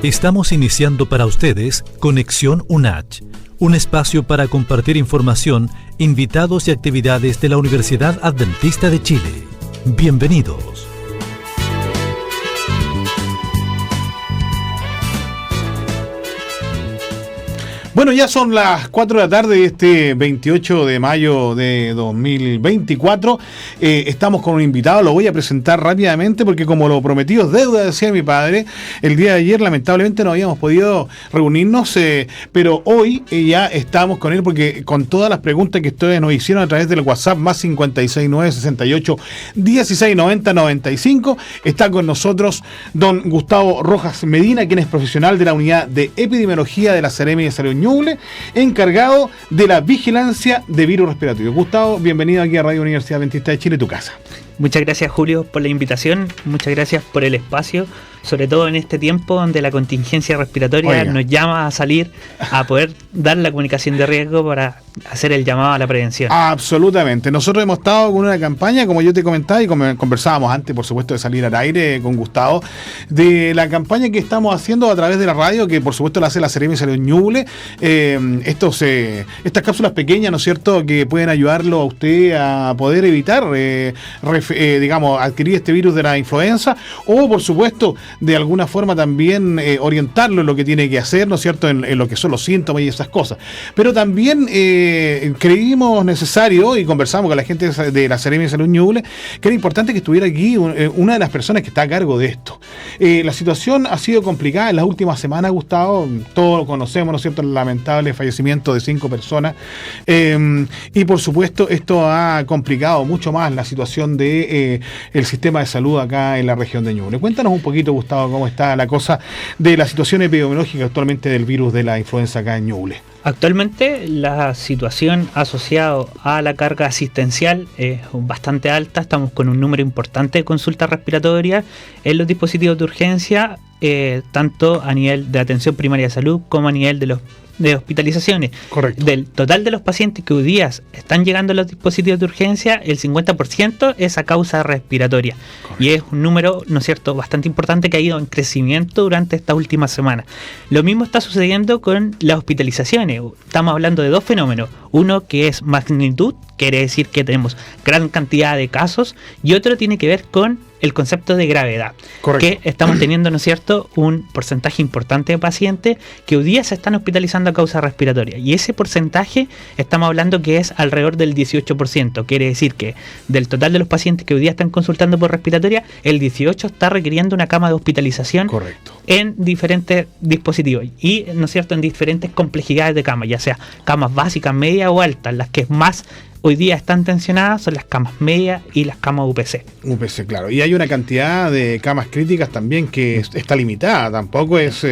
Estamos iniciando para ustedes Conexión UNACH, un espacio para compartir información, invitados y actividades de la Universidad Adventista de Chile. Bienvenidos. Bueno, ya son las 4 de la tarde de este 28 de mayo de 2024. Estamos con un invitado, lo voy a presentar rápidamente porque como lo prometido es deuda, decía mi padre. El día de ayer lamentablemente no habíamos podido reunirnos, pero hoy ya estamos con él porque con todas las preguntas que ustedes nos hicieron a través del WhatsApp más 569 68 16 90 95, está con nosotros don Gustavo Rojas Medina, quien es profesional de la unidad de epidemiología de la Seremi de Salud Ñuble, encargado de la vigilancia de virus respiratorios. Gustavo, bienvenido aquí a Radio Universidad Adventista de Chile, tu casa. Muchas gracias, Julio, por la invitación, muchas gracias por el espacio, sobre todo en este tiempo donde la contingencia respiratoria nos llama a salir a poder dar la comunicación de riesgo para hacer el llamado a la prevención. Absolutamente. Nosotros hemos estado con una campaña, como yo te comentaba y conversábamos antes, por supuesto, de salir al aire con Gustavo, de la campaña que estamos haciendo a través de la radio, que por supuesto la hace la Seremi de Salud Ñuble. Estas cápsulas pequeñas, ¿no es cierto?, que pueden ayudarlo a usted a poder evitar adquirir este virus de la influenza, o por supuesto de alguna forma también orientarlo en lo que tiene que hacer, ¿no es cierto?, en lo que son los síntomas y esas cosas. Pero también creímos necesario, y conversamos con la gente de la Seremi de Salud Ñuble, que era importante que estuviera aquí una de las personas que está a cargo de esto. La situación ha sido complicada en las últimas semanas, Gustavo, todos conocemos, ¿no es cierto?, el lamentable fallecimiento de 5 personas, y por supuesto esto ha complicado mucho más la situación de el sistema de salud acá en la región de Ñuble. Cuéntanos un poquito, Gustavo, cómo está la cosa de la situación epidemiológica actualmente del virus de la influenza acá en Ñuble. Actualmente la situación asociada a la carga asistencial es bastante alta. Estamos con un número importante de consultas respiratorias en los dispositivos de urgencia, tanto a nivel de atención primaria de salud como a nivel de hospitalizaciones. Correcto. Del total de los pacientes que hoy día están llegando a los dispositivos de urgencia, el 50% es a causa respiratoria. Correcto. Y es un número, ¿no es cierto?, bastante importante que ha ido en crecimiento durante estas últimas semanas. Lo mismo está sucediendo con las hospitalizaciones. Estamos hablando de dos fenómenos. Uno que es magnitud, quiere decir que tenemos gran cantidad de casos, y otro tiene que ver con el concepto de gravedad. Correcto. Que estamos teniendo, ¿no es cierto?, un porcentaje importante de pacientes que hoy día se están hospitalizando a causa respiratoria. Y ese porcentaje estamos hablando que es alrededor del 18%. Quiere decir que del total de los pacientes que hoy día están consultando por respiratoria, el 18% está requiriendo una cama de hospitalización. Correcto. En diferentes dispositivos. Y, ¿no es cierto?, en diferentes complejidades de camas, ya sea camas básicas, medias o altas. Las que más hoy día están tensionadas son las camas medias y las camas UPC. UPC, claro. Y hay una cantidad de camas críticas también que está limitada. Tampoco es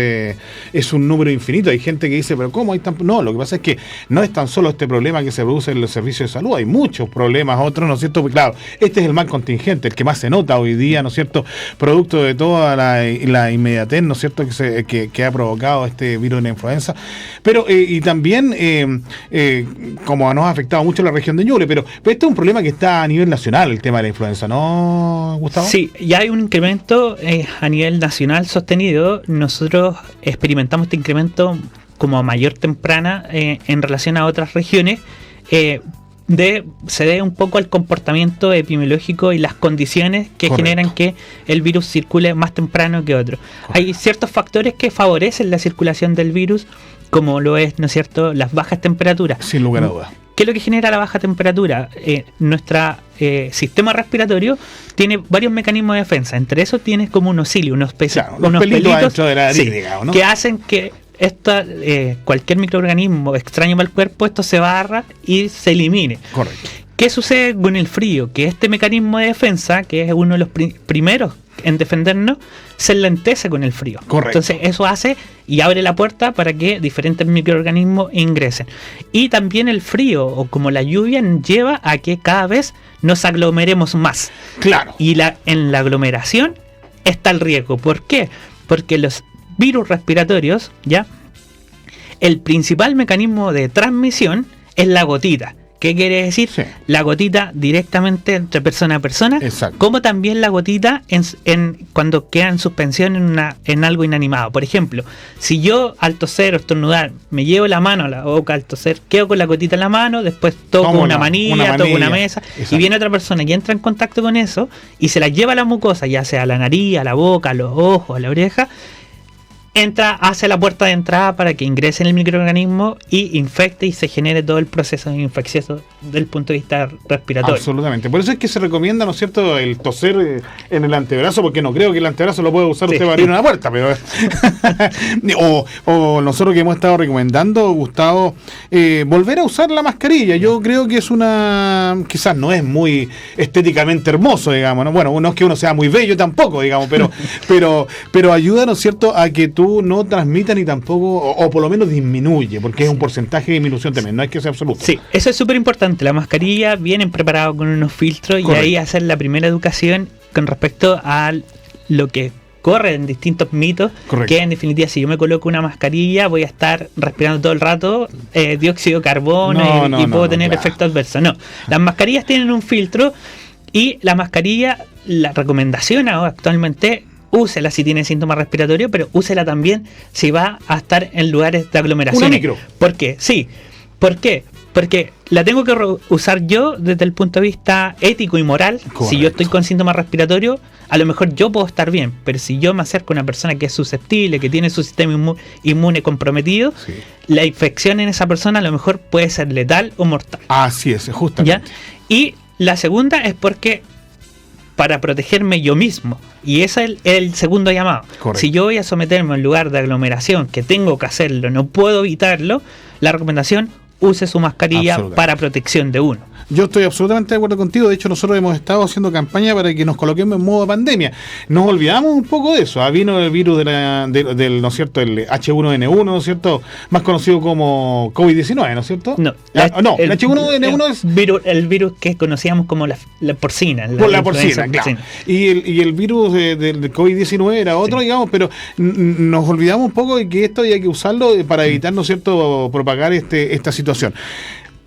un número infinito. Hay gente que dice, pero ¿cómo hay tan...? No, lo que pasa es que no es tan solo este problema que se produce en los servicios de salud. Hay muchos problemas, otros, ¿no es cierto? Pues claro, este es el más contingente, el que más se nota hoy día, ¿no es cierto? Producto de toda la inmediatez, ¿no es cierto?, que ha provocado este virus de la influenza. Pero, y también, como nos ha afectado mucho la región de Ñuble, pero este es un problema que está a nivel nacional, el tema de la influenza, ¿no, Gustavo? Sí, ya hay un incremento a nivel nacional sostenido. Nosotros experimentamos este incremento como a mayor temprana en relación a otras regiones. Se debe un poco al comportamiento epidemiológico y las condiciones que Correcto. Generan que el virus circule más temprano que otro. Correcto. Hay ciertos factores que favorecen la circulación del virus, como lo es, ¿no es cierto?, las bajas temperaturas. Sin lugar a dudas. ¿Qué es lo que genera la baja temperatura? Nuestro sistema respiratorio tiene varios mecanismos de defensa. Entre esos tiene como unos cilios, unos pelitos dentro de la nariz, digamos, ¿no?, que hacen que cualquier microorganismo extraño para el cuerpo, esto se barra y se elimine. Correcto. ¿Qué sucede con el frío? Que este mecanismo de defensa, que es uno de los primeros en defendernos, se enlentece con el frío. Correcto. Entonces eso hace y abre la puerta para que diferentes microorganismos ingresen. Y también el frío, o como la lluvia, lleva a que cada vez nos aglomeremos más. Claro. Y en la aglomeración está el riesgo. ¿Por qué? Porque los virus respiratorios, el principal mecanismo de transmisión es la gotita, ¿Qué quiere decir? Sí. La gotita directamente entre persona a persona, Exacto. como también la gotita cuando queda en suspensión en algo inanimado. Por ejemplo, si yo al toser o estornudar me llevo la mano a la boca al toser, quedo con la gotita en la mano, después toco una manilla, toco una mesa, exacto, y viene otra persona que entra en contacto con eso y se la lleva a la mucosa, ya sea a la nariz, a la boca, a los ojos, a la oreja, entra hacia la puerta de entrada para que ingrese en el microorganismo y infecte y se genere todo el proceso infeccioso desde el punto de vista respiratorio. Absolutamente. Por eso es que se recomienda, ¿no es cierto?, el toser en el antebrazo, porque no creo que el antebrazo lo pueda usar usted para abrir una puerta, pero o nosotros que hemos estado recomendando, Gustavo, volver a usar la mascarilla. Yo creo que es quizás no es muy estéticamente hermoso, digamos, ¿no? Bueno, no es que uno sea muy bello tampoco, digamos, pero ayuda, ¿no es cierto?, a que tú no transmitas ni tampoco, o por lo menos disminuye, porque es un porcentaje de disminución también, no es que sea absoluto. Sí, eso es súper importante. La mascarilla vienen preparados con unos filtros. Correcto. Y ahí hacer la primera educación con respecto a lo que corre en distintos mitos. Correcto. Que en definitiva, si yo me coloco una mascarilla, voy a estar respirando todo el rato dióxido de carbono y puedo tener efectos adversos. No, las mascarillas tienen un filtro y la mascarilla, la recomendación actualmente, úsela si tiene síntomas respiratorios, pero úsela también si va a estar en lugares de aglomeración. Una micro. ¿Por qué? Sí. ¿Por qué? Porque la tengo que usar yo desde el punto de vista ético y moral. Correcto. Si yo estoy con síntomas respiratorios, a lo mejor yo puedo estar bien, pero si yo me acerco a una persona que es susceptible, que tiene su sistema inmune comprometido, sí, la infección en esa persona a lo mejor puede ser letal o mortal. Así es, justamente. ¿Ya? Y la segunda es porque para protegerme yo mismo. Y ese es el segundo llamado. Correcto. Si yo voy a someterme a un lugar de aglomeración, que tengo que hacerlo, no puedo evitarlo, la recomendación, use su mascarilla para protección de uno. Yo estoy absolutamente de acuerdo contigo. De hecho, nosotros hemos estado haciendo campaña para que nos coloquemos en modo pandemia. Nos olvidamos un poco de eso. Vino el virus del, ¿no es cierto?, el H1N1, ¿no es cierto?, más conocido como COVID-19, ¿no es cierto? No, el H1N1 es el virus que conocíamos como la porcina. La porcina, claro. Y el virus del COVID-19 era otro, digamos, pero nos olvidamos un poco de que esto hay que usarlo para evitar, ¿no es cierto?, propagar esta situación.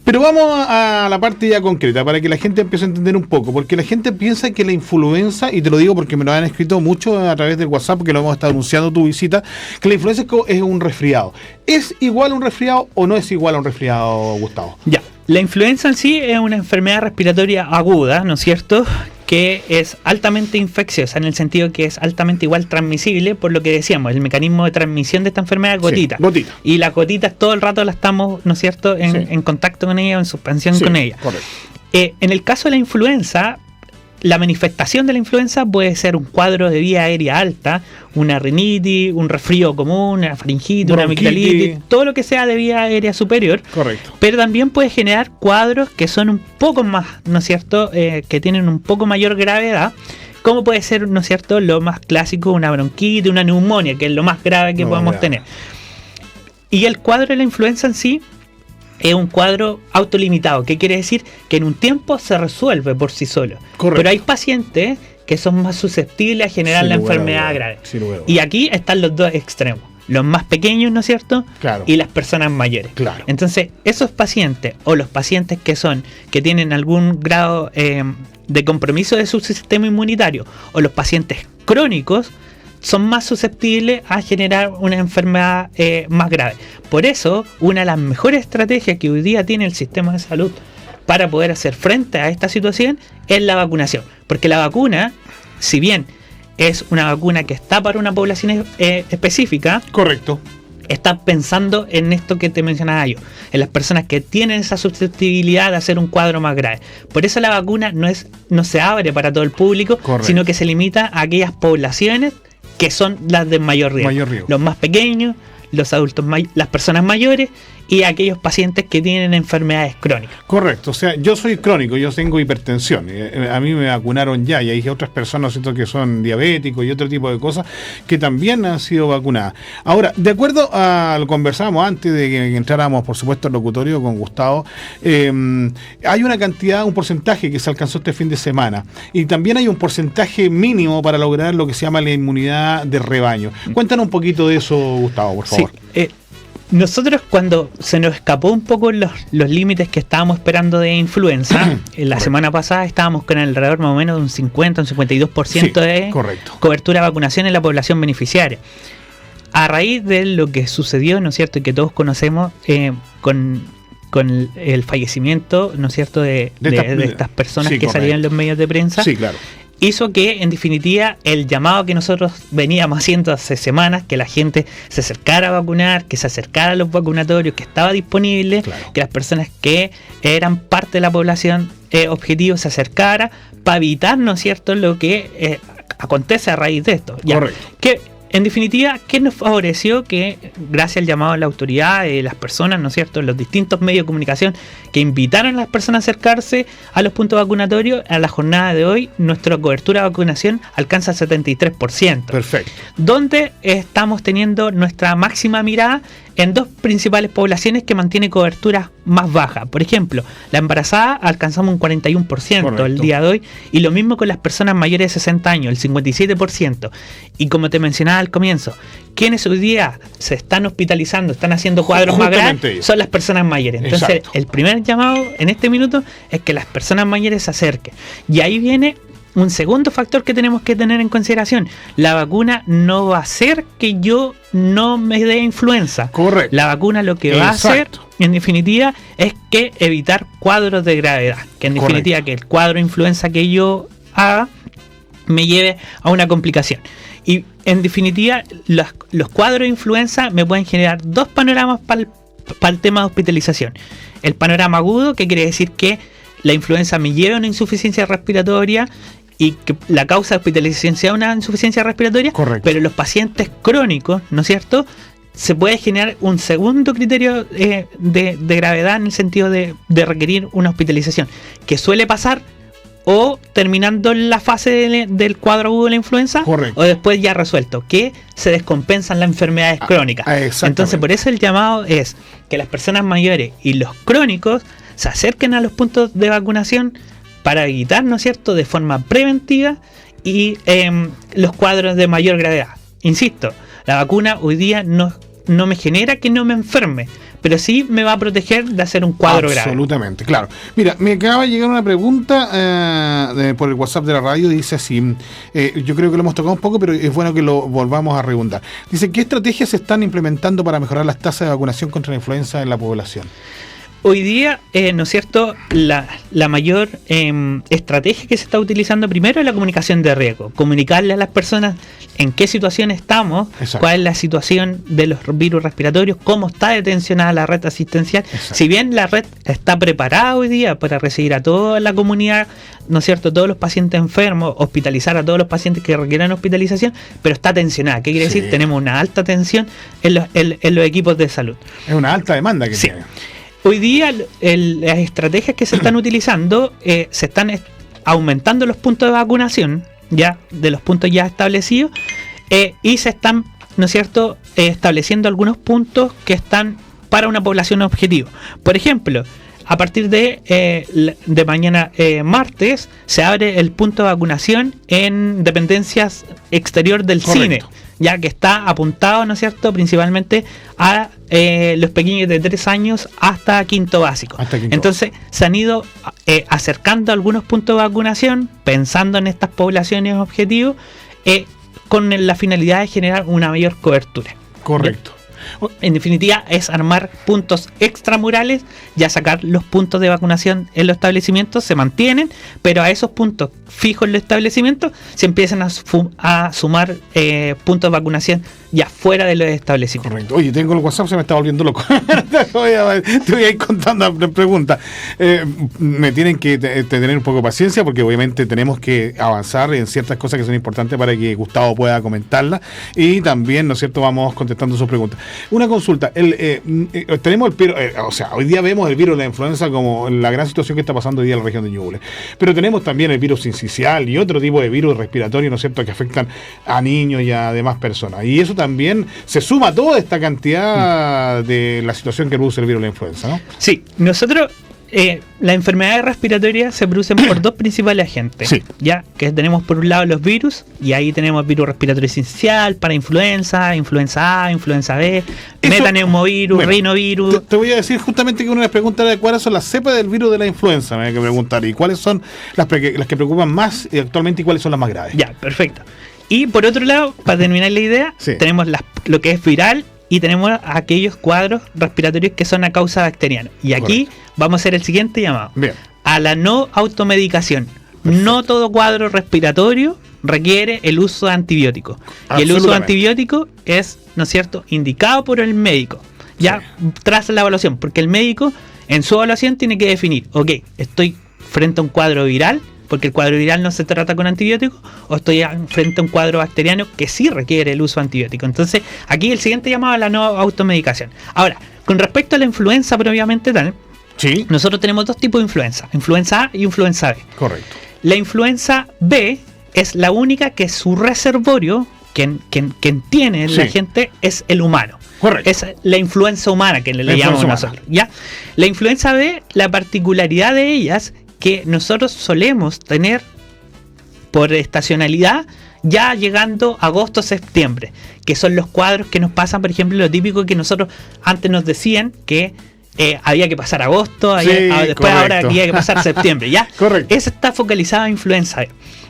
Pero vamos a la parte ya concreta, para que la gente empiece a entender un poco, porque la gente piensa que la influenza, y te lo digo porque me lo han escrito mucho a través del WhatsApp, porque lo hemos estado anunciando tu visita, que la influenza es un resfriado. ¿Es igual a un resfriado o no es igual a un resfriado, Gustavo? Ya, la influenza en sí es una enfermedad respiratoria aguda, ¿no es cierto?, que es altamente infecciosa, en el sentido que es altamente igual transmisible, por lo que decíamos, el mecanismo de transmisión de esta enfermedad es gotita. Sí, gotita. Y las gotitas todo el rato las estamos, ¿no es cierto?, en contacto con ella o en suspensión con ella. Correcto. En el caso de la influenza, la manifestación de la influenza puede ser un cuadro de vía aérea alta, una rinitis, un resfrío común, una faringitis, una amigdalitis, todo lo que sea de vía aérea superior. Correcto. Pero también puede generar cuadros que son un poco más, ¿no es cierto?, que tienen un poco mayor gravedad, como puede ser, ¿no es cierto?, lo más clásico, una bronquitis, una neumonía, que es lo más grave que podemos tener. Y el cuadro de la influenza en sí es un cuadro autolimitado, que quiere decir que en un tiempo se resuelve por sí solo. Correcto. Pero hay pacientes que son más susceptibles a generar la enfermedad grave. Y aquí están los dos extremos. Los más pequeños, ¿no es cierto? Claro. Y las personas mayores. Claro. Entonces, esos pacientes o los pacientes que tienen algún grado de compromiso de su sistema inmunitario, o los pacientes crónicos, son más susceptibles a generar una enfermedad más grave. Por eso, una de las mejores estrategias que hoy día tiene el sistema de salud para poder hacer frente a esta situación es la vacunación. Porque la vacuna, si bien es una vacuna que está para una población específica, correcto, está pensando en esto que te mencionaba yo, en las personas que tienen esa susceptibilidad de hacer un cuadro más grave. Por eso la vacuna no se abre para todo el público, correcto, sino que se limita a aquellas poblaciones que son las de mayor riesgo. Los más pequeños, los adultos, las personas mayores y aquellos pacientes que tienen enfermedades crónicas. Correcto, o sea, yo soy crónico, yo tengo hipertensión, a mí me vacunaron ya, y hay otras personas, ¿cierto?, que son diabéticos y otro tipo de cosas que también han sido vacunadas. Ahora, de acuerdo a lo que conversábamos antes de que entráramos, por supuesto, al locutorio con Gustavo, hay una cantidad, un porcentaje que se alcanzó este fin de semana, y también hay un porcentaje mínimo para lograr lo que se llama la inmunidad de rebaño. Cuéntanos un poquito de eso, Gustavo, por favor. Sí, Nosotros, cuando se nos escapó un poco los límites que estábamos esperando de influenza, la semana pasada estábamos con alrededor más o menos de un 50, un 52% de cobertura de vacunación en la población beneficiaria. A raíz de lo que sucedió, ¿no es cierto?, y que todos conocemos con el fallecimiento, ¿no es cierto?, de estas personas que salían en los medios de prensa. Sí, claro. Hizo que, en definitiva, el llamado que nosotros veníamos haciendo hace semanas, que la gente se acercara a vacunar, que se acercara a los vacunatorios, que estaba disponible, que las personas que eran parte de la población objetivo se acercara para evitar, ¿no es cierto?, lo que acontece a raíz de esto. ¿Ya? Correcto. Que, en definitiva, ¿qué nos favoreció? Que gracias al llamado de la autoridad, las personas, ¿no es cierto?, los distintos medios de comunicación que invitaron a las personas a acercarse a los puntos vacunatorios, a la jornada de hoy, nuestra cobertura de vacunación alcanza el 73%. Perfecto. Donde estamos teniendo nuestra máxima mirada en dos principales poblaciones que mantienen coberturas más bajas. Por ejemplo, la embarazada alcanzamos un 41% el día de hoy, y lo mismo con las personas mayores de 60 años, el 57%. Y como te mencionaba al comienzo, quienes hoy día se están hospitalizando, están haciendo cuadros más graves, son las personas mayores. Entonces, exacto, el primer llamado en este minuto es que las personas mayores se acerquen. Y ahí viene un segundo factor que tenemos que tener en consideración. La vacuna no va a hacer que yo no me dé influenza. Correcto. La vacuna lo que va a hacer, en definitiva, es que evitar cuadros de gravedad. Que en definitiva, que el cuadro de influenza que yo haga me lleve a una complicación. Y en definitiva, los cuadros de influenza me pueden generar dos panoramas para el tema de hospitalización. El panorama agudo, que quiere decir que la influenza me lleva a una insuficiencia respiratoria y que la causa de hospitalización sea una insuficiencia respiratoria. Correcto. Pero los pacientes crónicos, ¿no es cierto?, se puede generar un segundo criterio de gravedad, en el sentido de requerir una hospitalización, que suele pasar o terminando la fase del cuadro agudo de la influenza, o después ya resuelto, que se descompensan las enfermedades crónicas. Entonces, por eso el llamado es que las personas mayores y los crónicos se acerquen a los puntos de vacunación para evitar, ¿no es cierto?, de forma preventiva y los cuadros de mayor gravedad. Insisto, la vacuna hoy día no me genera que no me enferme, pero sí me va a proteger de hacer un cuadro grave. Absolutamente, claro. Mira, me acaba de llegar una pregunta por el WhatsApp de la radio. Dice así, yo creo que lo hemos tocado un poco, pero es bueno que lo volvamos a redundar. Dice, ¿qué estrategias se están implementando para mejorar las tasas de vacunación contra la influenza en la población? Hoy día, ¿no es cierto?, la mayor estrategia que se está utilizando primero es la comunicación de riesgo. Comunicarle a las personas en qué situación estamos, cuál es la situación de los virus respiratorios, cómo está detencionada la red asistencial. Si bien la red está preparada hoy día para recibir a toda la comunidad, ¿no es cierto?, todos los pacientes enfermos, hospitalizar a todos los pacientes que requieran hospitalización, pero está tensionada. ¿Qué quiere decir? Tenemos una alta tensión en los equipos de salud. Es una alta demanda que tiene. Hoy día las estrategias que se están utilizando, se están aumentando los puntos de vacunación, ya de los puntos ya establecidos, y se están, ¿no es cierto?, estableciendo algunos puntos que están para una población objetivo. Por ejemplo, a partir de mañana martes se abre el punto de vacunación en dependencias exterior del cine, ya que está apuntado, ¿no es cierto?, principalmente a los pequeños de 3 años hasta quinto básico. Entonces se han ido acercando algunos puntos de vacunación, pensando en estas poblaciones objetivos, con la finalidad de generar una mayor cobertura. Correcto. En definitiva, es armar puntos extramurales, ya sacar los puntos de vacunación en los establecimientos, se mantienen, pero a esos puntos fijos en los establecimientos se empiezan a sumar puntos de vacunación ya fuera de los establecimientos. Correcto. Oye, tengo el WhatsApp, se me está volviendo loco. Te voy a ir contando preguntas. Me tienen que tener un poco de paciencia, porque obviamente tenemos que avanzar en ciertas cosas que son importantes para que Gustavo pueda comentarlas, y también, ¿no es cierto?, vamos contestando sus preguntas. Una consulta, tenemos el virus, hoy día vemos el virus de la influenza como la gran situación que está pasando hoy día en la región de Ñuble, pero tenemos también el virus sincicial y otro tipo de virus respiratorios, ¿no es cierto?, que afectan a niños y a demás personas, y eso también se suma a toda esta cantidad de la situación que produce el virus de la influenza, ¿no? Sí, nosotros las enfermedades respiratorias se producen por dos principales agentes. Sí. Ya que tenemos por un lado los virus, y ahí tenemos virus respiratorio sincicial para influenza, influenza A, influenza B, metaneumovirus, bueno, rinovirus. Te voy a decir justamente que una de las preguntas era cuáles son las cepas del virus de la influenza, me hay que preguntar, y cuáles son las que preocupan más actualmente y cuáles son las más graves. Ya, perfecto. Y por otro lado, para terminar la idea, Sí. tenemos lo que es viral y tenemos aquellos cuadros respiratorios que son a causa bacteriana. Y aquí vamos a hacer el siguiente llamado. Bien. A la no automedicación. No todo cuadro respiratorio requiere el uso de antibióticos. Y el uso de antibióticos es, ¿no es cierto?, indicado por el médico. Ya tras la evaluación, porque el médico en su evaluación tiene que definir, ok, estoy frente a un cuadro viral, porque el cuadro viral no se trata con antibióticos, o estoy frente a un cuadro bacteriano que sí requiere el uso de antibióticos. Entonces, aquí el siguiente llamado a la no automedicación. Ahora, con respecto a la influenza propiamente tal, Sí. nosotros tenemos dos tipos de influenza, influenza A y influenza B. Correcto. La influenza B es la única que su reservorio, quien tiene la gente, es el humano. Correcto. Es la influenza humana que le llamamos nosotros. ¿Ya? La influenza B, la particularidad de ellas que nosotros solemos tener por estacionalidad ya llegando agosto, septiembre, que son los cuadros que nos pasan, por ejemplo, lo típico que nosotros antes nos decían que había que pasar agosto, después correcto. Ahora había que pasar septiembre, ¿ya? Correcto. Esa está focalizada en influenza B.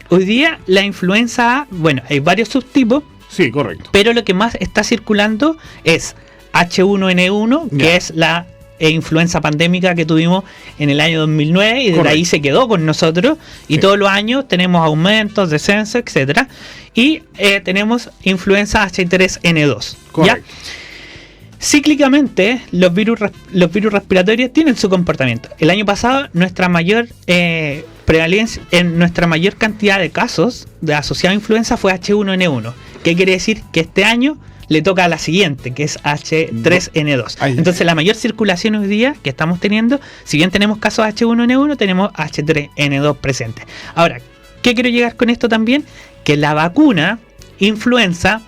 Hoy día la influenza A, bueno, hay varios subtipos, Sí, correcto. pero lo que más está circulando es H1N1, que Ya. es la influenza pandémica que tuvimos en el año 2009 y desde Correcto. ahí se quedó con nosotros y Sí. todos los años tenemos aumentos, descensos, etcétera, y tenemos influenza H3N2. ¿ya? Correcto. Cíclicamente los virus respiratorios tienen su comportamiento. El año pasado nuestra mayor prevalencia, en nuestra mayor cantidad de casos de asociado a influenza fue H1N1. ¿Qué quiere decir? Que este año le toca a la siguiente, que es H3N2. Ay. Entonces la mayor circulación hoy día que estamos teniendo, si bien tenemos casos H1N1, tenemos H3N2 presentes. Ahora, ¿qué quiero llegar con esto también? Que la vacuna influenza,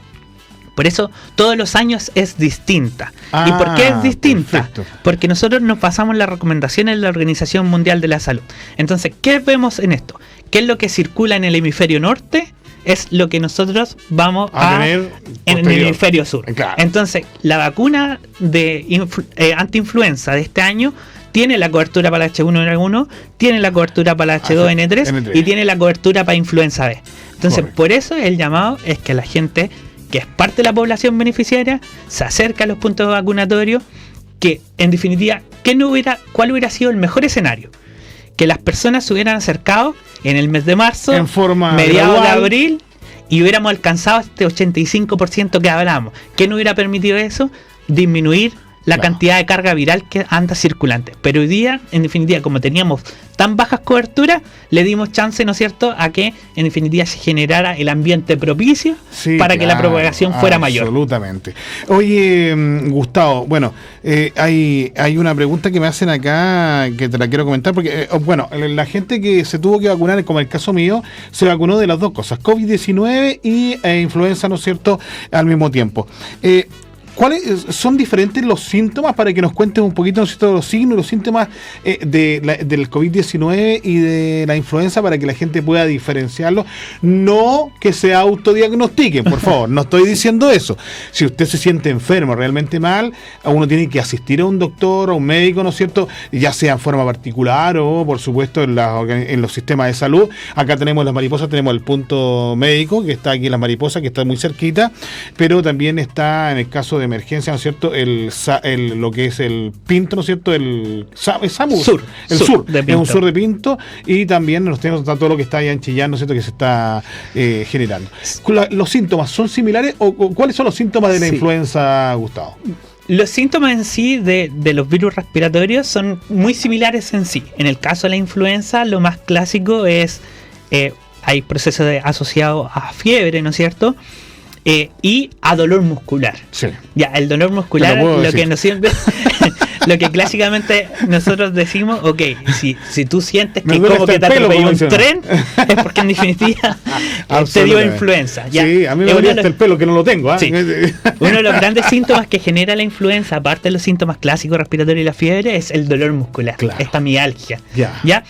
por eso todos los años es distinta. ¿Y por qué es distinta? Perfecto. Porque nosotros nos pasamos las recomendaciones de la Organización Mundial de la Salud. Entonces, ¿qué vemos en esto? ¿Qué es lo que circula en el hemisferio norte? Es lo que nosotros vamos a tener en el posterior. hemisferio sur. Claro. Entonces, la vacuna de antiinfluenza de este año tiene la cobertura para la H1N1, tiene la cobertura para la H2N3 N3. y tiene la cobertura para influenza B. Entonces, Correcto. por eso el llamado es que la gente que es parte de la población beneficiaria se acerca a los puntos vacunatorios, que en definitiva, ¿cuál hubiera sido el mejor escenario? Que las personas se hubieran acercado en el mes de marzo, En forma mediados de gradual. abril, y hubiéramos alcanzado este 85% que hablamos. ¿Qué nos hubiera permitido eso? Disminuir la Claro. cantidad de carga viral que anda circulante. Pero hoy día, en definitiva, como teníamos tan bajas coberturas, le dimos chance, ¿no es cierto?, a que en definitiva se generara el ambiente propicio Sí, para que la claro, propagación fuera mayor. Absolutamente. Oye, Gustavo, bueno, hay una pregunta que me hacen acá que te la quiero comentar, porque, bueno, la gente que se tuvo que vacunar, como el caso mío, se vacunó de las dos cosas, COVID-19 y influenza, ¿no es cierto?, al mismo tiempo. ¿Cuáles son diferentes los síntomas para que nos cuentes un poquito, ¿no es cierto?, los signos y los síntomas del COVID-19 y de la influenza para que la gente pueda diferenciarlo? No que se autodiagnostiquen, por favor, no estoy diciendo eso. Si usted se siente enfermo, realmente mal, uno tiene que asistir a un doctor, a un médico, ¿no es cierto?, ya sea en forma particular o, por supuesto, en los sistemas de salud. Acá tenemos las mariposas, tenemos el punto médico, que está aquí en las mariposas, que está muy cerquita, pero también está, en el caso de emergencia, ¿no es cierto?, lo que es el Pinto, ¿no es cierto?, el SAMU, Sur el de sur, Pinto. es un sur de Pinto, y también nos tenemos todo lo que está allá en Chillán, ¿no es cierto?, que se está generando. ¿Los síntomas son similares o cuáles son los síntomas de la Sí. influenza, Gustavo? Los síntomas en sí de los virus respiratorios son muy similares en sí. En el caso de la influenza, lo más clásico es, hay procesos asociados a fiebre, ¿no es cierto?, y a dolor muscular. Sí. Ya, el dolor muscular, Te lo puedo lo decir. que nos siempre lo que clásicamente nosotros decimos, ok, si tú sientes que duele como hasta que te el pelo, atropelló un como tren, es porque en definitiva te dio influenza. ¿Ya? Sí, a mí me Es dolía uno de hasta el pelo, que no lo tengo. ¿Ah? Sí. Uno de los grandes síntomas que genera la influenza, aparte de los síntomas clásicos respiratorios y la fiebre, es el dolor muscular, Claro. esta mialgia. Ya.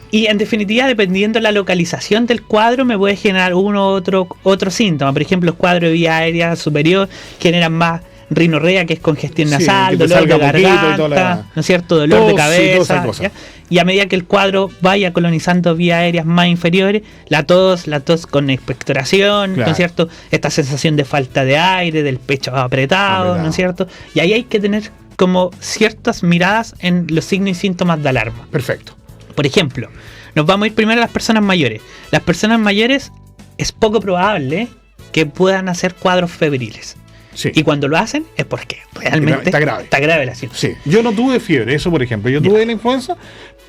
Y en definitiva, dependiendo de la localización del cuadro, me puede generar uno u otro síntoma. Por ejemplo, los cuadros de vía aérea superior generan más rinorrea, que es congestión Sí, nasal, que te dolor de salga poquito y garganta, toda la- ¿no es cierto? Dolor de tos y toda esa cabeza. cosa. ¿ya? Y a medida que el cuadro vaya colonizando vías aéreas más inferiores, la tos con expectoración, ¿no Claro. es cierto? Esta sensación de falta de aire, del pecho apretado, ¿no es cierto? Y ahí hay que tener como ciertas miradas en los signos y síntomas de alarma. Perfecto. Por ejemplo, nos vamos a ir primero a las personas mayores. Las personas mayores es poco probable que puedan hacer cuadros febriles. Sí. Y cuando lo hacen es porque realmente Está grave. Está grave la situación. Sí, yo no tuve fiebre, eso por ejemplo. Yo Ya. tuve la influenza,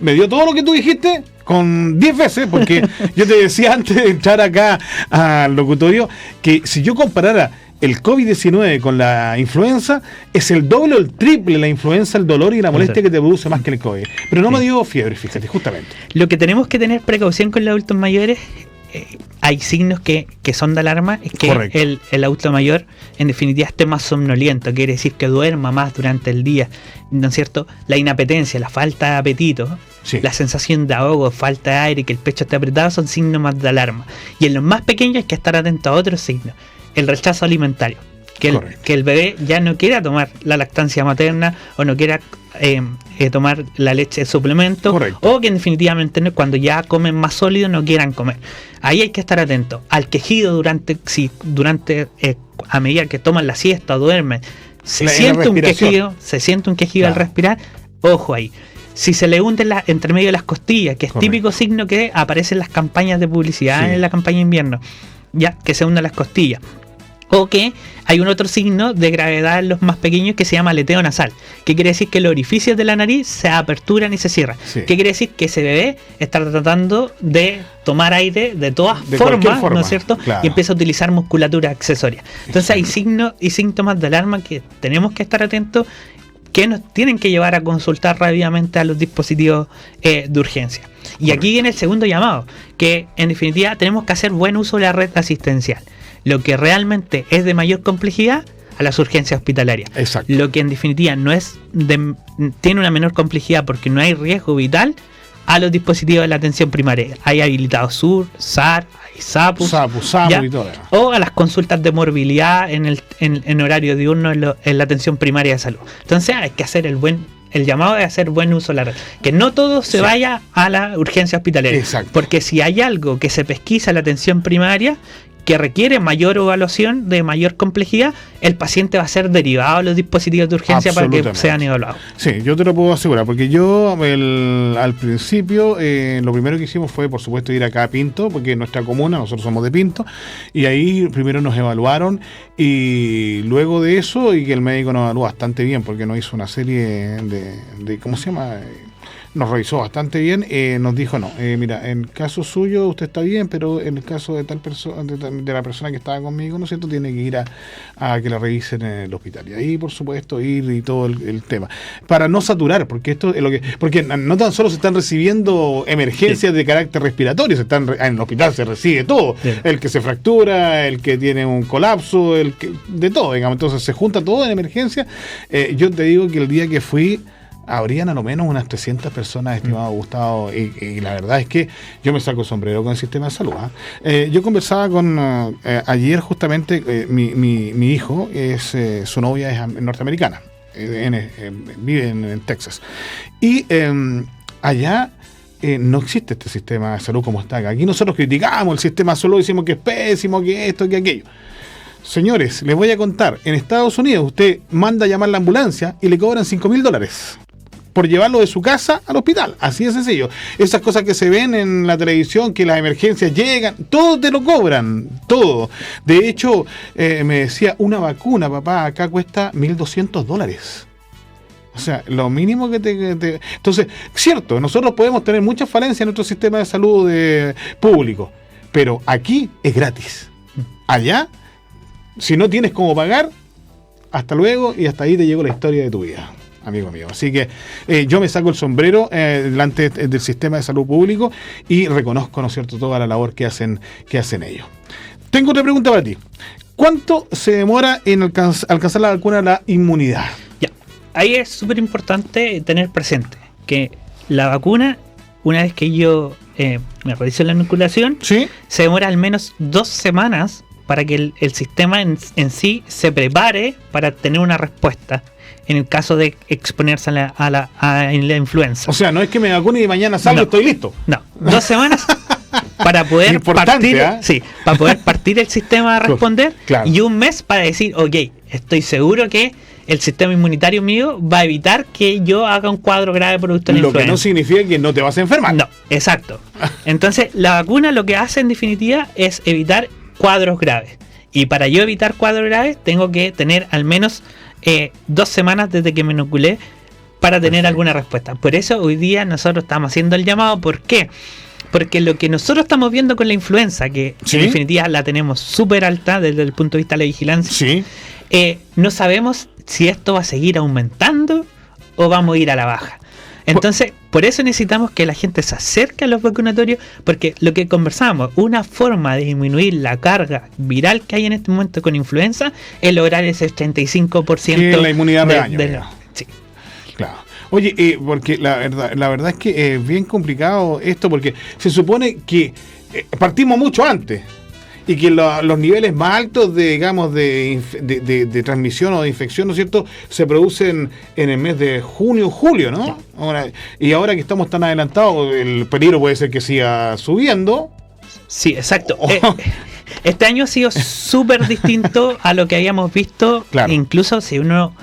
me dio todo lo que tú dijiste con 10 veces, porque yo te decía antes de entrar acá al locutorio que si yo comparara el COVID-19 con la influenza, es el doble o el triple la influenza, el dolor y la molestia que te produce más que el COVID. Pero no me dio fiebre, fíjate, justamente. Lo que tenemos que tener precaución con los adultos mayores, hay signos que son de alarma, es que Correcto. el adulto mayor en definitiva esté más somnoliento, quiere decir que duerma más durante el día, ¿no es cierto? La inapetencia, la falta de apetito, Sí. la sensación de ahogo, falta de aire, que el pecho esté apretado, son signos más de alarma. Y en los más pequeños hay que estar atento a otros signos. El rechazo alimentario, Correcto. que el bebé ya no quiera tomar la lactancia materna o no quiera tomar la leche de suplemento, Correcto. o que definitivamente cuando ya comen más sólido no quieran comer. Ahí hay que estar atento al quejido durante a medida que toman la siesta o duermen, se La siente un respiración. quejido al Claro. respirar. Ojo ahí. Si se le hunde entre medio de las costillas, que es Correcto. típico signo que aparece en las campañas de publicidad, Sí. en la campaña de invierno, ya que se hunden las costillas. O que hay un otro signo de gravedad en los más pequeños que se llama aleteo nasal, que quiere decir que los orificios de la nariz se aperturan y se cierran. Sí. ¿Qué quiere decir? Que ese bebé está tratando de tomar aire de todas De cualquier formas, forma, ¿no es cierto? claro. Y empieza a utilizar musculatura accesoria. Entonces hay signos y síntomas de alarma que tenemos que estar atentos, que nos tienen que llevar a consultar rápidamente a los dispositivos de urgencia. Y aquí viene el segundo llamado, que en definitiva tenemos que hacer buen uso de la red asistencial. Lo que realmente es de mayor complejidad, a las urgencias hospitalarias. Exacto. Lo que en definitiva no es tiene una menor complejidad porque no hay riesgo vital, a los dispositivos de la atención primaria. Hay habilitados SUR, SAR, hay SAPUS, SAPU ¿ya? y todo. O a las consultas de morbilidad en horario diurno en la atención primaria de salud. Entonces hay que hacer el llamado de hacer buen uso de la red. Que no todo se Sí. vaya a la urgencia hospitalaria. Exacto. Porque si hay algo que se pesquisa en la atención primaria, que requiere mayor evaluación, de mayor complejidad, el paciente va a ser derivado a los dispositivos de urgencia para que Absolutamente. sean evaluados. Sí, yo te lo puedo asegurar, porque yo al principio lo primero que hicimos fue, por supuesto, ir acá a Pinto, porque en nuestra comuna, nosotros somos de Pinto, y ahí primero nos evaluaron, y luego de eso, y que el médico nos evaluó bastante bien, porque nos hizo una serie de ¿cómo se llama? Nos revisó bastante bien, nos dijo, no, mira, en el caso suyo usted está bien, pero en el caso de tal persona, de la persona que estaba conmigo, ¿no es cierto?, tiene que ir a que la revisen en el hospital. Y ahí, por supuesto, ir y todo el tema. Para no saturar, porque esto es lo que. Porque no tan solo se están recibiendo emergencias de carácter respiratorio, en el hospital se recibe todo. Sí. El que se fractura, el que tiene un colapso, de todo, digamos. Entonces se junta todo en emergencia. Yo te digo que el día que fui, habrían a lo menos unas 300 personas, estimado Gustavo, y la verdad es que yo me saco el sombrero con el sistema de salud. Yo conversaba con ayer justamente, mi hijo, su novia es norteamericana, vive en Texas, y allá no existe este sistema de salud como está acá. Aquí nosotros criticamos el sistema de salud, decimos que es pésimo, que esto, que aquello. Señores, les voy a contar, en Estados Unidos usted manda a llamar la ambulancia y le cobran $5,000 por llevarlo de su casa al hospital, así de sencillo. Esas cosas que se ven en la televisión, que las emergencias llegan, todo te lo cobran, todo. De hecho, me decía, una vacuna, papá, acá cuesta $1,200. O sea, lo mínimo que te... Entonces, cierto, nosotros podemos tener muchas falencias en nuestro sistema de salud público, pero aquí es gratis. Allá, si no tienes cómo pagar, hasta luego, y hasta ahí te llegó la historia de tu vida. amigo mío. Así que yo me saco el sombrero delante del sistema de salud público y reconozco, ¿no es cierto?, toda la labor que hacen ellos. Tengo otra pregunta para ti. ¿Cuánto se demora en alcanzar la vacuna de la inmunidad? Ya, ahí es súper importante tener presente que la vacuna, una vez que yo me realizo la inoculación, ¿Sí? se demora al menos 2 semanas para que el sistema en sí se prepare para tener una respuesta en el caso de exponerse a la influenza. O sea, no es que me vacune y mañana salgo y estoy listo. No, 2 semanas para poder Importante, partir, ¿eh? para poder partir el sistema a responder, claro. y 1 mes para decir, ok, estoy seguro que el sistema inmunitario mío va a evitar que yo haga un cuadro grave producto de la influenza. Lo que no significa que no te vas a enfermar. No, exacto. Entonces, la vacuna lo que hace en definitiva es evitar cuadros graves. Y para yo evitar cuadros graves, tengo que tener al menos 2 semanas desde que me inoculé para tener alguna respuesta. Por eso hoy día nosotros estamos haciendo el llamado. ¿Por qué? Porque lo que nosotros estamos viendo con la influenza, que ¿Sí? en definitiva la tenemos súper alta desde el punto de vista de la vigilancia, Sí. no sabemos si esto va a seguir aumentando o vamos a ir a la baja. Entonces, por eso necesitamos que la gente se acerque a los vacunatorios, porque lo que conversamos, una forma de disminuir la carga viral que hay en este momento con influenza es lograr ese 85% Que es la inmunidad de rebaño. Sí. Claro. Oye, porque la verdad es que es bien complicado esto, porque se supone que partimos mucho antes y que los niveles más altos de transmisión o de infección, ¿no es cierto?, se producen en el mes de junio, julio, ¿no? Y ahora que estamos tan adelantados, el peligro puede ser que siga subiendo. Sí, exacto. Este año ha sido súper distinto a lo que habíamos visto, claro. Incluso si uno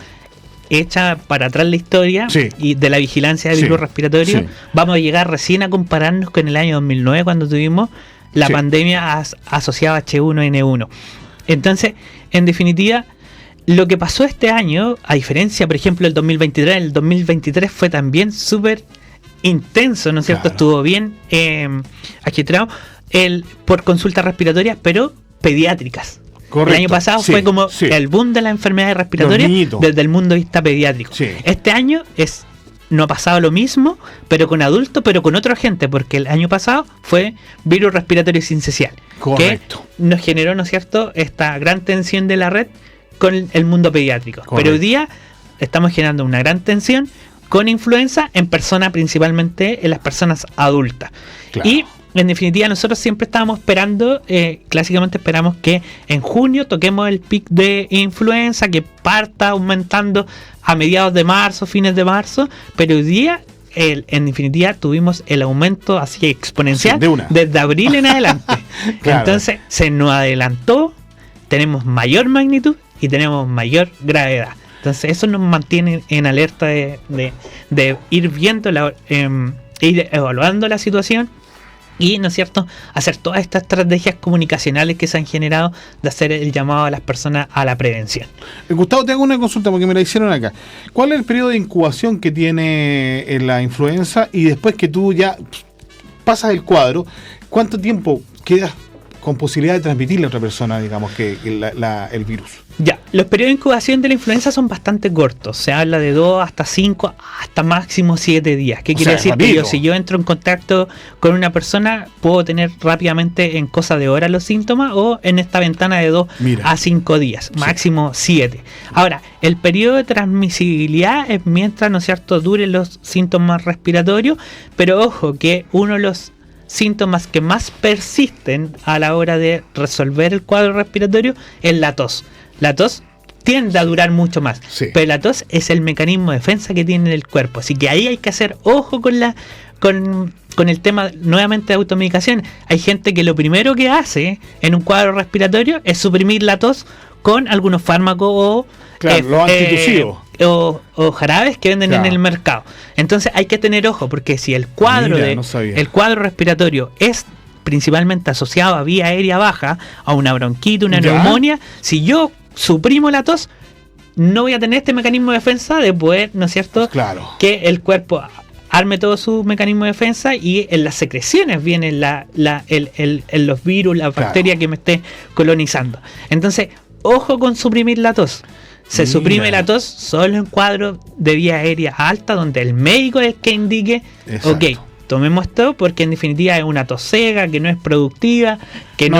echa para atrás la historia, sí, y de la vigilancia de virus respiratorio, sí, vamos a llegar recién a compararnos con el año 2009 cuando tuvimos la pandemia asociada a H1N1. Entonces, en definitiva, lo que pasó este año, a diferencia, por ejemplo, del 2023, el 2023 fue también súper intenso, ¿no es cierto? Claro. Estuvo bien agitado por consultas respiratorias, pero pediátricas. Correcto. El año pasado fue como el boom de las enfermedades respiratorias desde el mundo de vista pediátrico. Sí. Este año no ha pasado lo mismo, pero con adultos, pero con otro agente, porque el año pasado fue virus respiratorio sincicial. Correcto. Que nos generó, ¿no es cierto?, esta gran tensión de la red con el mundo pediátrico. Correcto. Pero hoy día estamos generando una gran tensión con influenza en personas, principalmente en las personas adultas. Claro. Y en definitiva, nosotros siempre estábamos esperando, clásicamente esperamos que en junio toquemos el pic de influenza, que parta aumentando a mediados de marzo, fines de marzo, pero hoy día, en definitiva, tuvimos el aumento así exponencial desde abril en adelante. Claro. Entonces, se nos adelantó, tenemos mayor magnitud y tenemos mayor gravedad. Entonces, eso nos mantiene en alerta de ir viendo, ir evaluando la situación. Y, ¿no es cierto?, hacer todas estas estrategias comunicacionales que se han generado de hacer el llamado a las personas a la prevención. Gustavo, te hago una consulta porque me la hicieron acá. ¿Cuál es el periodo de incubación que tiene la influenza? Y después que tú ya pasas el cuadro, ¿cuánto tiempo quedas con posibilidad de transmitirle a otra persona, digamos, que el virus? Ya, los periodos de incubación de la influenza son bastante cortos. Se habla de 2 hasta 5, hasta máximo 7 días. ¿Qué quiere decir? Que si yo entro en contacto con una persona, puedo tener rápidamente en cosa de horas los síntomas, o en esta ventana de 2 a 5 días, máximo 7. Ahora, el periodo de transmisibilidad es mientras, ¿no es cierto?, duren los síntomas respiratorios, pero ojo que uno de los síntomas que más persisten a la hora de resolver el cuadro respiratorio es la tos. La tos tiende a durar mucho más, pero la tos es el mecanismo de defensa que tiene el cuerpo, así que ahí hay que hacer ojo con el tema nuevamente de automedicación. Hay gente que lo primero que hace en un cuadro respiratorio es suprimir la tos con algunos fármacos o los antitusivos o jarabes que venden en el mercado. Entonces hay que tener ojo, porque si el cuadro el cuadro respiratorio es principalmente asociado a vía aérea baja, a una bronquitis, una neumonía, si yo suprimo la tos, no voy a tener este mecanismo de defensa de poder, ¿no es cierto?, que el cuerpo arme todo su mecanismo de defensa, y en las secreciones vienen los virus, la bacteria que me esté colonizando. Entonces, ojo con suprimir la tos. Se suprime la tos solo en cuadros de vía aérea alta, donde el médico es el que indique, Exacto. ok, tomemos esto porque en definitiva es una tos seca, que no es productiva, que no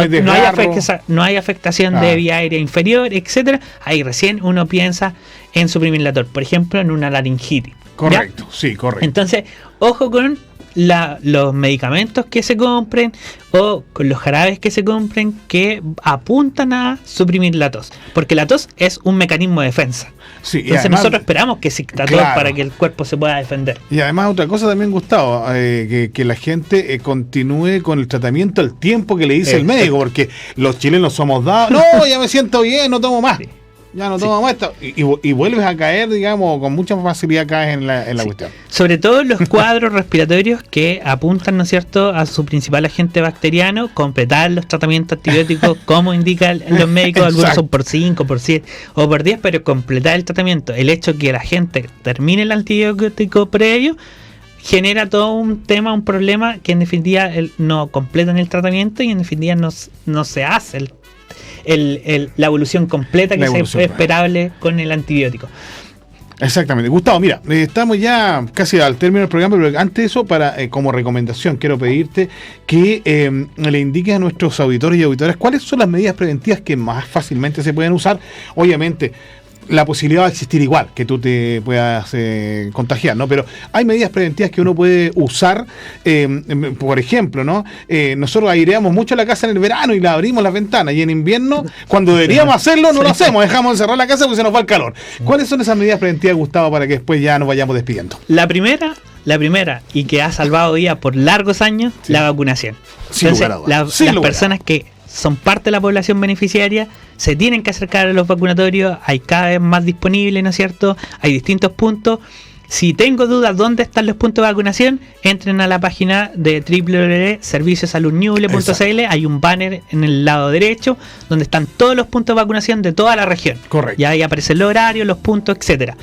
hay afectación de vía aérea inferior, etcétera. Ahí recién uno piensa en suprimir la tos, por ejemplo, en una laringitis. Correcto, ¿ya? sí, correcto. Entonces, ojo con los medicamentos que se compren o con los jarabes que se compren que apuntan a suprimir la tos, porque la tos es un mecanismo de defensa. Sí, Entonces además, nosotros esperamos que exista tos para que el cuerpo se pueda defender. Y además otra cosa también, Gustavo, que la gente continúe con el tratamiento al tiempo que le dice el médico, porque los chilenos somos dados, no, ya me siento bien, no tomo más. Sí. Ya no tomo más esto. Y vuelves a caer, digamos, con mucha facilidad caes en la cuestión. Sobre todo los cuadros respiratorios que apuntan, ¿no es cierto?, a su principal agente bacteriano, completar los tratamientos antibióticos como indican los médicos, algunos son por 5, por 7 o por 10, pero completar el tratamiento. El hecho que la gente termine el antibiótico previo genera todo un tema, un problema que en definitiva no completan el tratamiento y en definitiva no se hace la evolución completa que es esperable con el antibiótico. Exactamente. Gustavo, mira, estamos ya casi al término del programa, pero antes de eso, como recomendación, quiero pedirte que le indiques a nuestros auditores y auditoras cuáles son las medidas preventivas que más fácilmente se pueden usar. Obviamente, la posibilidad va a existir igual, que tú te puedas contagiar, ¿no? Pero hay medidas preventivas que uno puede usar, por ejemplo, ¿no? Nosotros aireamos mucho la casa en el verano y la abrimos las ventanas, y en invierno, cuando deberíamos hacerlo, no lo hacemos, dejamos encerrar la casa porque se nos va el calor. ¿Cuáles son esas medidas preventivas, Gustavo, para que después ya nos vayamos despidiendo? La primera, y que ha salvado días por largos años, la vacunación. Entonces, las personas que son parte de la población beneficiaria se tienen que acercar a los vacunatorios, hay cada vez más disponibles, ¿no es cierto? Hay distintos puntos. Si tengo dudas dónde están los puntos de vacunación, entren a la página de www.serviciosaludñuble.cl. Hay un banner en el lado derecho donde están todos los puntos de vacunación de toda la región. Correcto. Y ahí aparecen los horarios, los puntos, etcétera.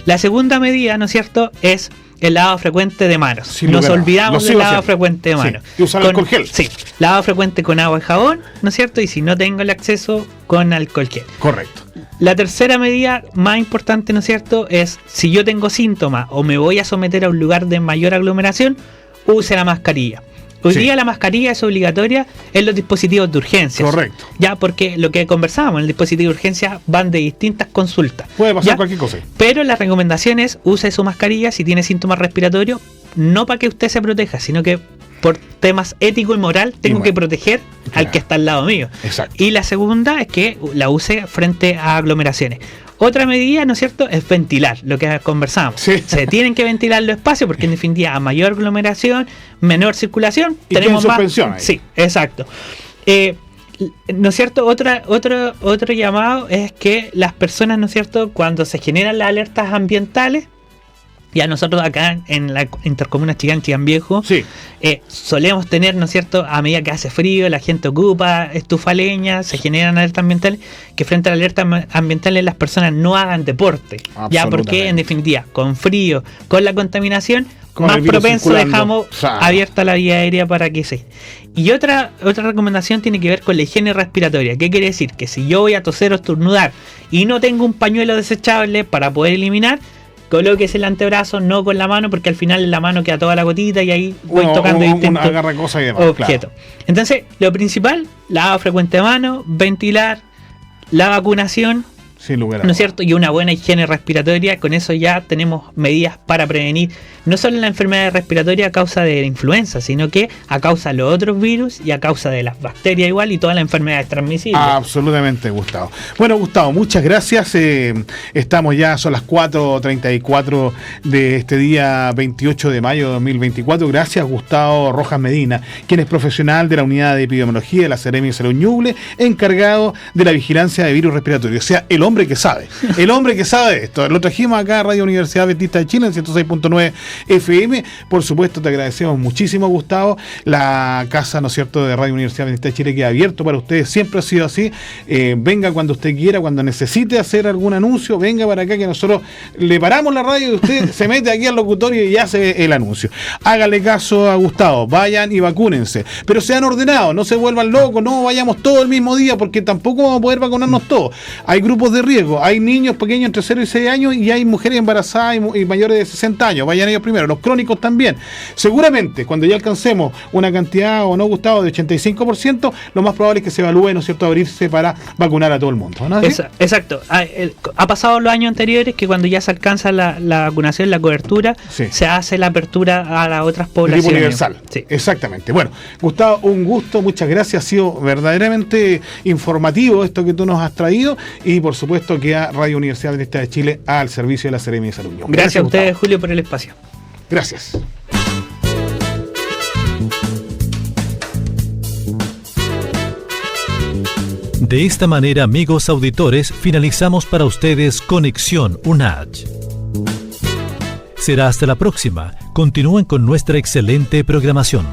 La segunda medida, ¿no es cierto?, es el lavado frecuente de manos. Nos olvidamos del lavado frecuente de manos. Sí. Y usar alcohol gel. Sí, lavado frecuente con agua y jabón, ¿no es cierto? Y si no tengo el acceso, con alcohol gel. Correcto. La tercera medida más importante, ¿no es cierto?, es si yo tengo síntomas o me voy a someter a un lugar de mayor aglomeración, use la mascarilla. Hoy día la mascarilla es obligatoria en los dispositivos de urgencia. Correcto. Ya, porque lo que conversábamos, en el dispositivo de urgencia van de distintas consultas. Puede pasar cualquier cosa. Pero la recomendación es use su mascarilla si tiene síntomas respiratorios, no para que usted se proteja, sino que por temas ético y moral tengo que proteger al que está al lado mío. Exacto. Y la segunda es que la use frente a aglomeraciones. Otra medida, ¿no es cierto?, es ventilar, lo que conversamos. Sí. Se tienen que ventilar los espacios porque en definitiva a mayor aglomeración, menor circulación, y tenemos más. Suspensión ahí. Sí, exacto. ¿No es cierto? Otro llamado es que las personas, ¿no es cierto?, cuando se generan las alertas ambientales, ya nosotros acá en la intercomuna Chillán Viejo, solemos tener, ¿no es cierto?, a medida que hace frío, la gente ocupa estufa leña, se generan alertas ambientales, que frente a las alertas ambientales las personas no hagan deporte. Ya, porque en definitiva, con frío, con la contaminación, más propenso dejamos abierta la vía aérea para que se... Y otra recomendación tiene que ver con la higiene respiratoria. ¿Qué quiere decir? Que si yo voy a toser o estornudar y no tengo un pañuelo desechable para poder eliminar, colóquese el antebrazo, no con la mano, porque al final en la mano queda toda la gotita y ahí voy tocando distintos objetos. Entonces, lo principal, lavado frecuente de mano, ventilar, la vacunación, sin lugar, ¿no es cierto? Y una buena higiene respiratoria. Con eso ya tenemos medidas para prevenir no solo la enfermedad respiratoria a causa de la influenza, sino que a causa de los otros virus y a causa de las bacterias igual y todas las enfermedades transmisibles. Absolutamente, Gustavo. Bueno, Gustavo, muchas gracias. Estamos ya, son las 4:34 de este día 28 de mayo de 2024. Gracias, Gustavo Rojas Medina, quien es profesional de la Unidad de Epidemiología de la Seremi de Salud Ñuble, encargado de la vigilancia de virus respiratorios. O sea, el hombre que sabe de esto. Lo trajimos acá a Radio Universidad Adventista de Chile en 106.9 FM. Por supuesto, te agradecemos muchísimo, Gustavo. La casa, ¿no es cierto?, de Radio Universidad Adventista de Chile queda abierto para ustedes. Siempre ha sido así. Venga cuando usted quiera, cuando necesite hacer algún anuncio, venga para acá que nosotros le paramos la radio y usted se mete aquí al locutorio y hace el anuncio. Hágale caso a Gustavo. Vayan y vacúnense. Pero sean ordenados, no se vuelvan locos, no vayamos todo el mismo día porque tampoco vamos a poder vacunarnos todos. Hay grupos de riesgo. Hay niños pequeños entre 0 y 6 años y hay mujeres embarazadas y mayores de 60 años. Vayan ellos primero. Los crónicos también. Seguramente, cuando ya alcancemos una cantidad o no, Gustavo, de 85%, lo más probable es que se evalúe, ¿no es cierto?, abrirse para vacunar a todo el mundo, ¿no? Exacto. Ha pasado los años anteriores que cuando ya se alcanza la vacunación, la cobertura, Sí. se hace la apertura a las otras De poblaciones. tipo universal. Sí. Exactamente. Bueno, Gustavo, un gusto, muchas gracias. Ha sido verdaderamente informativo esto que tú nos has traído y por supuesto queda Radio Universidad Adventista de Chile al servicio de la Seremi de Salud. Gracias a ustedes, Gustavo. Julio, por el espacio. Gracias. De esta manera, amigos auditores, finalizamos para ustedes Conexión UNACH. Será hasta la próxima. Continúen con nuestra excelente programación.